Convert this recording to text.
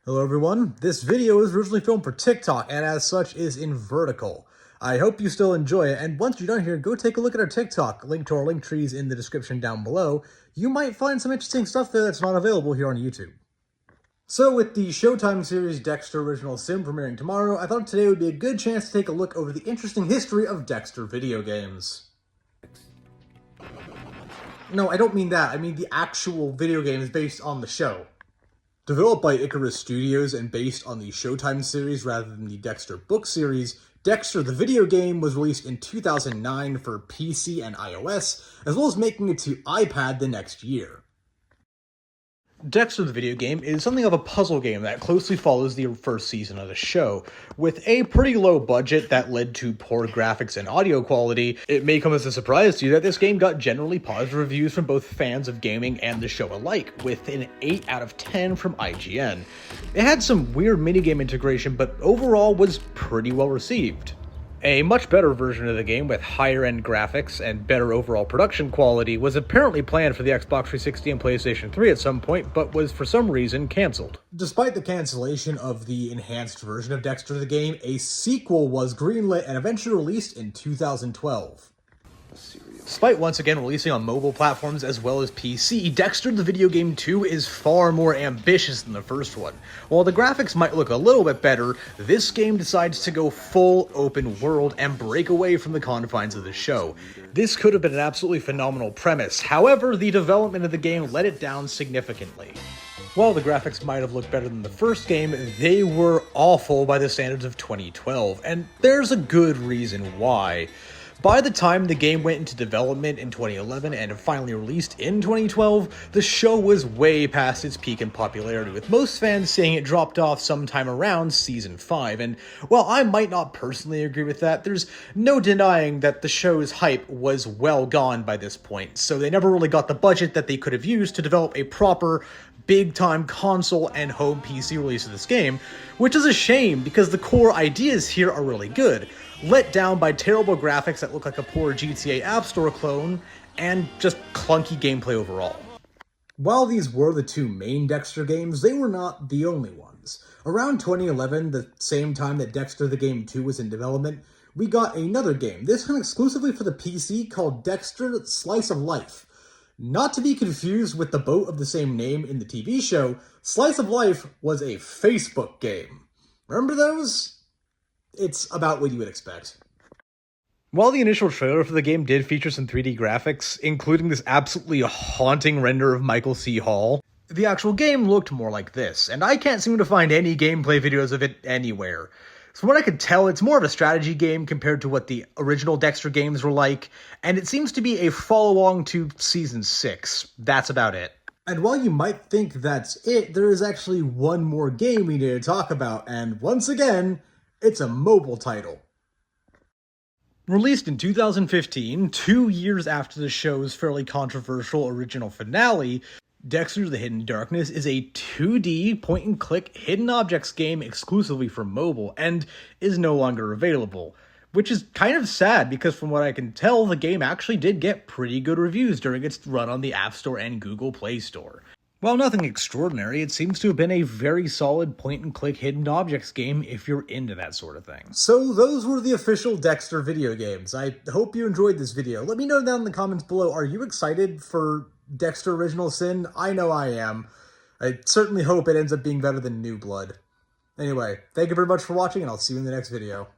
Hello everyone, this video is originally filmed for TikTok and as such is in vertical. I hope you still enjoy it, and once you're done here, go take a look at our TikTok. Link to our link trees in the description down below. You might find some interesting stuff there that's not available here on YouTube. So with the Showtime series Dexter Original Sim premiering tomorrow, I thought today would be a good chance to take a look over the interesting history of Dexter video games. No, I don't mean that. I mean the actual video games based on the show. Developed by Icarus Studios and based on the Showtime series rather than the Dexter book series, Dexter the video game was released in 2009 for PC and iOS, as well as making it to iPad the next year. Dexter the video game is something of a puzzle game that closely follows the first season of the show. With a pretty low budget that led to poor graphics and audio quality, it may come as a surprise to you that this game got generally positive reviews from both fans of gaming and the show alike, with an 8 out of 10 from IGN. It had some weird minigame integration, but overall was pretty well received. A much better version of the game with higher-end graphics and better overall production quality was apparently planned for the Xbox 360 and PlayStation 3 at some point, but was for some reason cancelled. Despite the cancellation of the enhanced version of Dexter the game, a sequel was greenlit and eventually released in 2012. Despite once again releasing on mobile platforms as well as PC, Dexter the Video Game 2 is far more ambitious than the first one. While the graphics might look a little bit better, this game decides to go full open world and break away from the confines of the show. This could have been an absolutely phenomenal premise, however, the development of the game let it down significantly. While the graphics might have looked better than the first game, they were awful by the standards of 2012, and there's a good reason why. By the time the game went into development in 2011 and finally released in 2012, the show was way past its peak in popularity, with most fans saying it dropped off sometime around Season 5, and while I might not personally agree with that, there's no denying that the show's hype was well gone by this point, so they never really got the budget that they could have used to develop a proper, big-time console and home PC release of this game, which is a shame because the core ideas here are really good, let down by terrible graphics that look like a poor GTA App Store clone, and just clunky gameplay overall. While these were the two main Dexter games, they were not the only ones. Around 2011, the same time that Dexter the Game 2 was in development, we got another game, this time exclusively for the PC, called Dexter Slice of Life. Not to be confused with the boat of the same name in the TV show, Slice of Life was a Facebook game. Remember those? It's about what you would expect. While the initial trailer for the game did feature some 3D graphics, including this absolutely haunting render of Michael C. Hall, the actual game looked more like this, and I can't seem to find any gameplay videos of it anywhere. So from what I could tell, it's more of a strategy game compared to what the original Dexter games were like, and it seems to be a follow-along to Season 6. That's about it. And while you might think that's it, there is actually one more game we need to talk about, and once again, it's a mobile title. Released in 2015, 2 years after the show's fairly controversial original finale, Dexter the Hidden Darkness is a 2D point-and-click hidden objects game exclusively for mobile, and is no longer available. Which is kind of sad, because from what I can tell, the game actually did get pretty good reviews during its run on the App Store and Google Play Store. While nothing extraordinary, it seems to have been a very solid point-and-click hidden objects game if you're into that sort of thing. So those were the official Dexter video games. I hope you enjoyed this video. Let me know down in the comments below, are you excited for Dexter Original Sin? I know I am. I certainly hope it ends up being better than New Blood. Anyway, thank you very much for watching, and I'll see you in the next video.